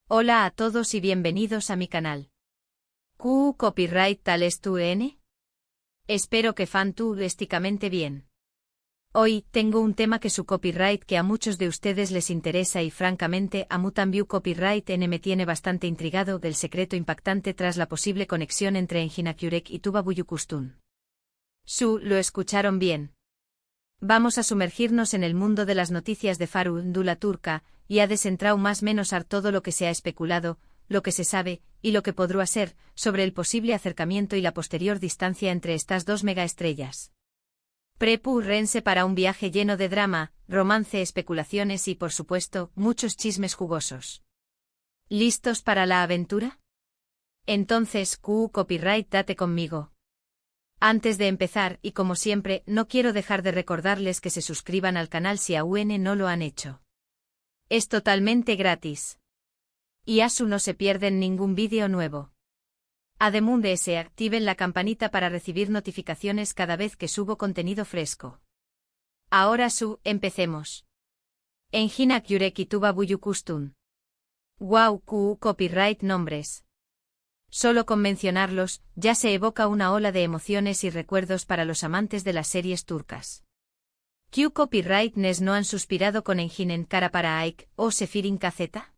Hola a todos y bienvenidos a mi canal. ¿Q copyright tal es tu N? Espero que fan tú esticamente bien. Hoy tengo un tema que su copyright que a muchos de ustedes les interesa y francamente a Mutanview Copyright N me tiene bastante intrigado del secreto impactante tras la posible conexión entre Enginakurek y Tuba Büyüküstün. Lo escucharon bien. Vamos a sumergirnos en el mundo de las noticias de farándula turca, y a desentrar más menos todo lo que se ha especulado, lo que se sabe, y lo que podrá ser, sobre el posible acercamiento y la posterior distancia entre estas dos megaestrellas. Prepárense para un viaje lleno de drama, romance, especulaciones y, por supuesto, muchos chismes jugosos. ¿Listos para la aventura? Entonces, copyright date conmigo. Antes de empezar, y como siempre, no quiero dejar de recordarles que se suscriban al canal si aún no lo han hecho. Es totalmente gratis. Y no se pierden ningún vídeo nuevo. Además de eso, activen la campanita para recibir notificaciones cada vez que subo contenido fresco. Ahora empecemos. Enginakurek y Tuba Büyüküstün. Wow, copyright nombres. Solo con mencionarlos, ya se evoca una ola de emociones y recuerdos para los amantes de las series turcas. ¿Q copyright nes no han suspirado con Engin cara para Aik o Sefirin Kazeta?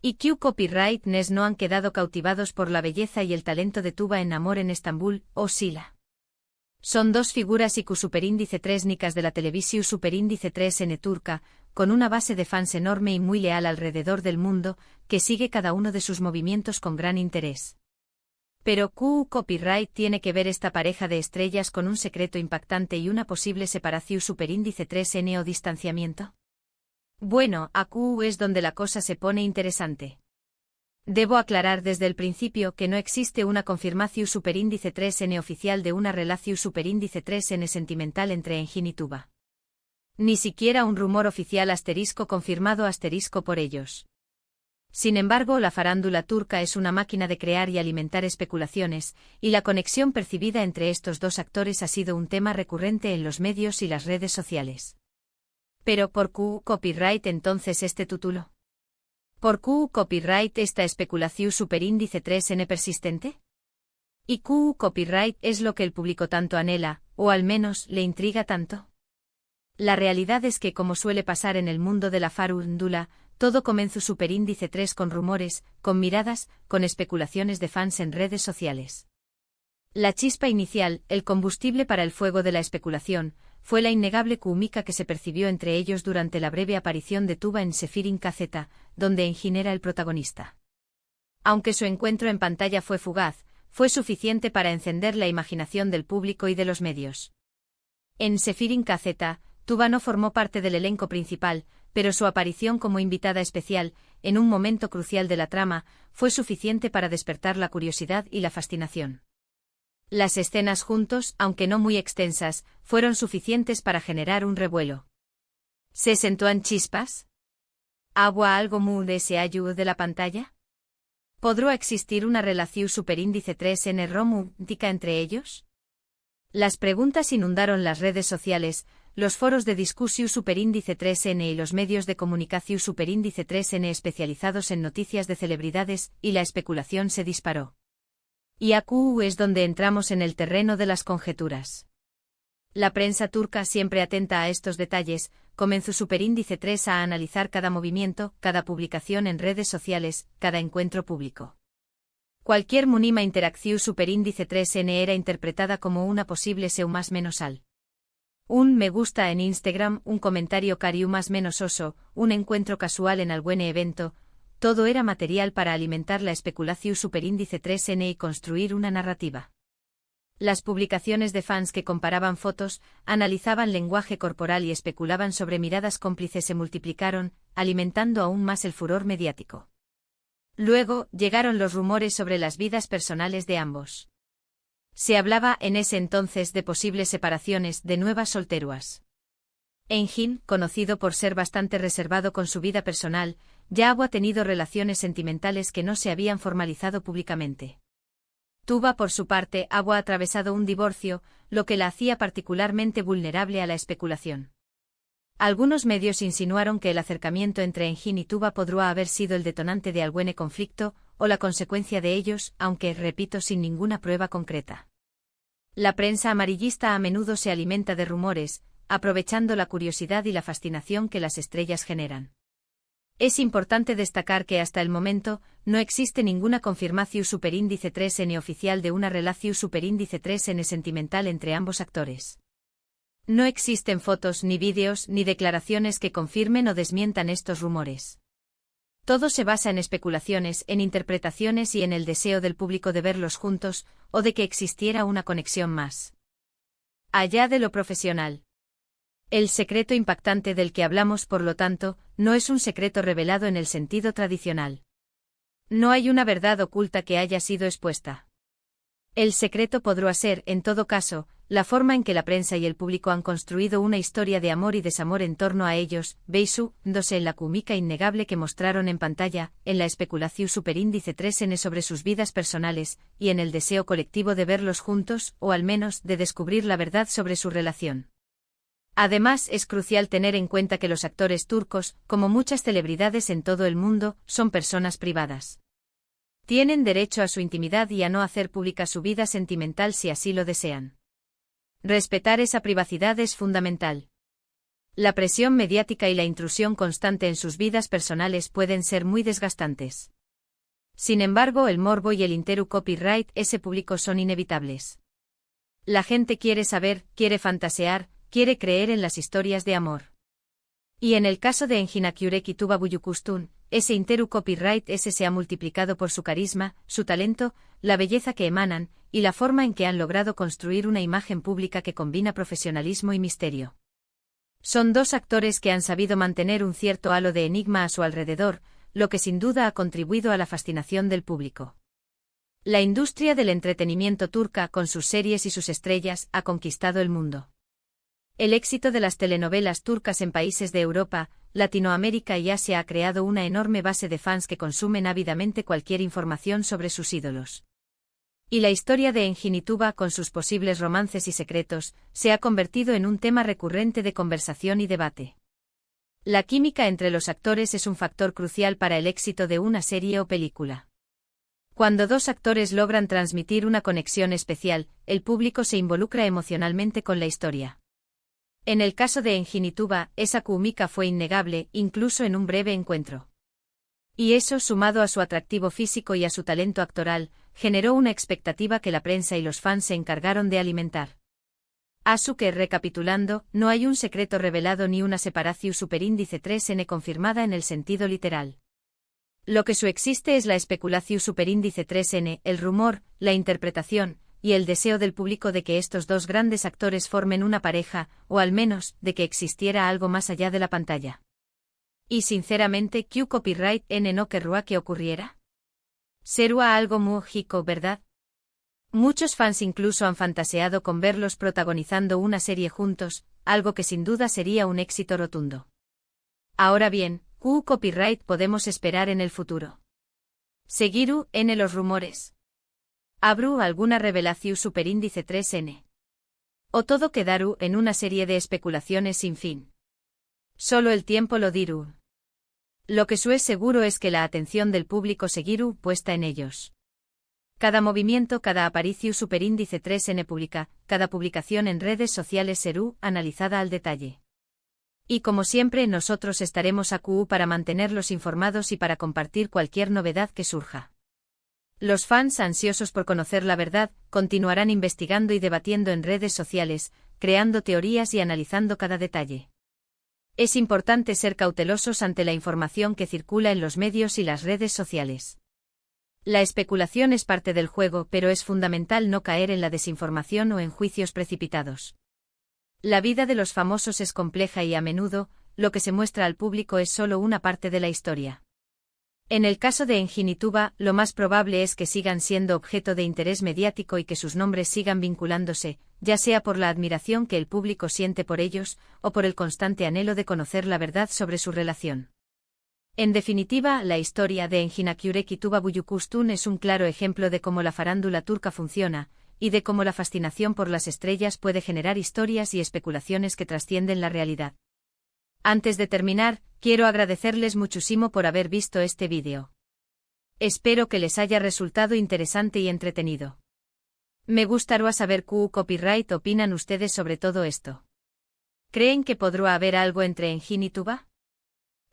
¿Y Q copyright nes no han quedado cautivados por la belleza y el talento de Tuba en Amor en Estambul o Sila? Son dos figuras IQ superíndice 3 nicas de la televisión superíndice 3N turca, con una base de fans enorme y muy leal alrededor del mundo, que sigue cada uno de sus movimientos con gran interés. Pero ¿Q copyright tiene que ver esta pareja de estrellas con un secreto impactante y una posible separación superíndice 3N o distanciamiento? Bueno, a Q es donde la cosa se pone interesante. Debo aclarar desde el principio que no existe una confirmación superíndice 3N oficial de una relación superíndice 3N sentimental entre Engin y Tuba. Ni siquiera un rumor oficial confirmado por ellos. Sin embargo, la farándula turca es una máquina de crear y alimentar especulaciones, y la conexión percibida entre estos dos actores ha sido un tema recurrente en los medios y las redes sociales. Pero ¿por Q copyright entonces este título? ¿Por Q copyright esta especulación superíndice 3N persistente? ¿Y Q copyright es lo que el público tanto anhela, o al menos le intriga tanto? La realidad es que, como suele pasar en el mundo de la farándula, todo comenzó superíndice 3 con rumores, con miradas, con especulaciones de fans en redes sociales. La chispa inicial, el combustible para el fuego de la especulación, fue la innegable química que se percibió entre ellos durante la breve aparición de Tuba en Sefirin Kazeta, donde Engin era el protagonista. Aunque su encuentro en pantalla fue fugaz, fue suficiente para encender la imaginación del público y de los medios. En Sefirin Kazeta, Tuba no formó parte del elenco principal, pero su aparición como invitada especial, en un momento crucial de la trama, fue suficiente para despertar la curiosidad y la fascinación. Las escenas juntos, aunque no muy extensas, fueron suficientes para generar un revuelo. ¿Se sentúan chispas? ¿Agua algo muy de ese ayudo de la pantalla? ¿Podrá existir una relación superíndice 3N romántica entre ellos? Las preguntas inundaron las redes sociales, los foros de discusión superíndice 3N y los medios de comunicación superíndice 3N especializados en noticias de celebridades, y la especulación se disparó. Y aquí es donde entramos en el terreno de las conjeturas. La prensa turca, siempre atenta a estos detalles, comenzó superíndice 3 a analizar cada movimiento, cada publicación en redes sociales, cada encuentro público. Cualquier mínima interacción superíndice 3N era interpretada como una posible más menos al. Un me gusta en Instagram, un comentario cariu más menos oso, un encuentro casual en algún evento, todo era material para alimentar la especulación superíndice 3N y construir una narrativa. Las publicaciones de fans que comparaban fotos, analizaban lenguaje corporal y especulaban sobre miradas cómplices se multiplicaron, alimentando aún más el furor mediático. Luego, llegaron los rumores sobre las vidas personales de ambos. Se hablaba en ese entonces de posibles separaciones, de nuevas solteruas. Engin, conocido por ser bastante reservado con su vida personal, ya había tenido relaciones sentimentales que no se habían formalizado públicamente. Tuba, por su parte, había atravesado un divorcio, lo que la hacía particularmente vulnerable a la especulación. Algunos medios insinuaron que el acercamiento entre Engin y Tuba podría haber sido el detonante de algún conflicto, o la consecuencia de ellos, aunque, repito, sin ninguna prueba concreta. La prensa amarillista a menudo se alimenta de rumores, aprovechando la curiosidad y la fascinación que las estrellas generan. Es importante destacar que hasta el momento, no existe ninguna confirmación superíndice 3n oficial de una relación superíndice 3n sentimental entre ambos actores. No existen fotos, ni vídeos, ni declaraciones que confirmen o desmientan estos rumores. Todo se basa en especulaciones, en interpretaciones y en el deseo del público de verlos juntos, o de que existiera una conexión más allá de lo profesional. El secreto impactante del que hablamos, por lo tanto, no es un secreto revelado en el sentido tradicional. No hay una verdad oculta que haya sido expuesta. El secreto podrá ser, en todo caso, la forma en que la prensa y el público han construido una historia de amor y desamor en torno a ellos, basándose en la química innegable que mostraron en pantalla, en la especulación superíndice 3n sobre sus vidas personales, y en el deseo colectivo de verlos juntos, o al menos de descubrir la verdad sobre su relación. Además, es crucial tener en cuenta que los actores turcos, como muchas celebridades en todo el mundo, son personas privadas. Tienen derecho a su intimidad y a no hacer pública su vida sentimental si así lo desean. Respetar esa privacidad es fundamental. La presión mediática y la intrusión constante en sus vidas personales pueden ser muy desgastantes. Sin embargo, el morbo y el interés copyright ese público son inevitables. La gente quiere saber, quiere fantasear, quiere creer en las historias de amor. Y en el caso de Engin Akyurek y Tuba Büyüküstün, ese interés copyright ese se ha multiplicado por su carisma, su talento, la belleza que emanan, y la forma en que han logrado construir una imagen pública que combina profesionalismo y misterio. Son dos actores que han sabido mantener un cierto halo de enigma a su alrededor, lo que sin duda ha contribuido a la fascinación del público. La industria del entretenimiento turca, con sus series y sus estrellas, ha conquistado el mundo. El éxito de las telenovelas turcas en países de Europa, Latinoamérica y Asia ha creado una enorme base de fans que consumen ávidamente cualquier información sobre sus ídolos. Y la historia de Engin y Tuba, con sus posibles romances y secretos, se ha convertido en un tema recurrente de conversación y debate. La química entre los actores es un factor crucial para el éxito de una serie o película. Cuando dos actores logran transmitir una conexión especial, el público se involucra emocionalmente con la historia. En el caso de Engin y Tuba, esa química fue innegable, incluso en un breve encuentro. Y eso, sumado a su atractivo físico y a su talento actoral, generó una expectativa que la prensa y los fans se encargaron de alimentar. Así que, recapitulando, no hay un secreto revelado ni una separación superíndice 3n confirmada en el sentido literal. Lo que existe es la especulación superíndice 3n, el rumor, la interpretación, y el deseo del público de que estos dos grandes actores formen una pareja, o al menos, de que existiera algo más allá de la pantalla. Y sinceramente, ¿qué copyright n no querría que ocurriera? Sería algo mágico, ¿verdad? Muchos fans incluso han fantaseado con verlos protagonizando una serie juntos, algo que sin duda sería un éxito rotundo. Ahora bien, ¿qué copyright podemos esperar en el futuro? ¿Seguirá en los rumores? ¿Habrá alguna revelación superíndice 3n? ¿O todo quedará en una serie de especulaciones sin fin? Solo el tiempo lo dirá. Lo que es seguro es que la atención del público seguirá puesta en ellos. Cada movimiento, cada aparición superíndice 3n pública, cada publicación en redes sociales será analizada al detalle. Y como siempre, nosotros estaremos aquí para mantenerlos informados y para compartir cualquier novedad que surja. Los fans ansiosos por conocer la verdad, continuarán investigando y debatiendo en redes sociales, creando teorías y analizando cada detalle. Es importante ser cautelosos ante la información que circula en los medios y las redes sociales. La especulación es parte del juego, pero es fundamental no caer en la desinformación o en juicios precipitados. La vida de los famosos es compleja y a menudo, lo que se muestra al público es solo una parte de la historia. En el caso de Engin y Tuba, lo más probable es que sigan siendo objeto de interés mediático y que sus nombres sigan vinculándose, ya sea por la admiración que el público siente por ellos, o por el constante anhelo de conocer la verdad sobre su relación. En definitiva, la historia de Engin Akyurek y Tuba Büyüküstün es un claro ejemplo de cómo la farándula turca funciona, y de cómo la fascinación por las estrellas puede generar historias y especulaciones que trascienden la realidad. Antes de terminar, quiero agradecerles muchísimo por haber visto este vídeo. Espero que les haya resultado interesante y entretenido. Me gustaría saber qué copyright opinan ustedes sobre todo esto. ¿Creen que podrá haber algo entre Engin y Tuba?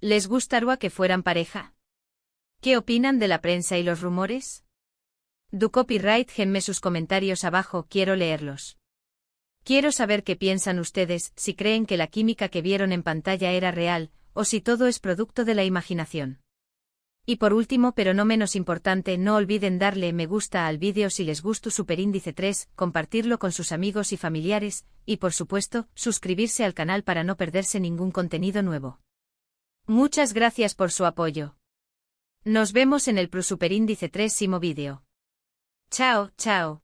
¿Les gustaría que fueran pareja? ¿Qué opinan de la prensa y los rumores? Du copyright, genme sus comentarios abajo, quiero leerlos. Quiero saber qué piensan ustedes, si creen que la química que vieron en pantalla era real, o si todo es producto de la imaginación. Y por último, pero no menos importante, no olviden darle me gusta al vídeo si les gustó Superíndice 3, compartirlo con sus amigos y familiares, y por supuesto, suscribirse al canal para no perderse ningún contenido nuevo. Muchas gracias por su apoyo. Nos vemos en el Superíndice 3 vídeo. Chao, chao.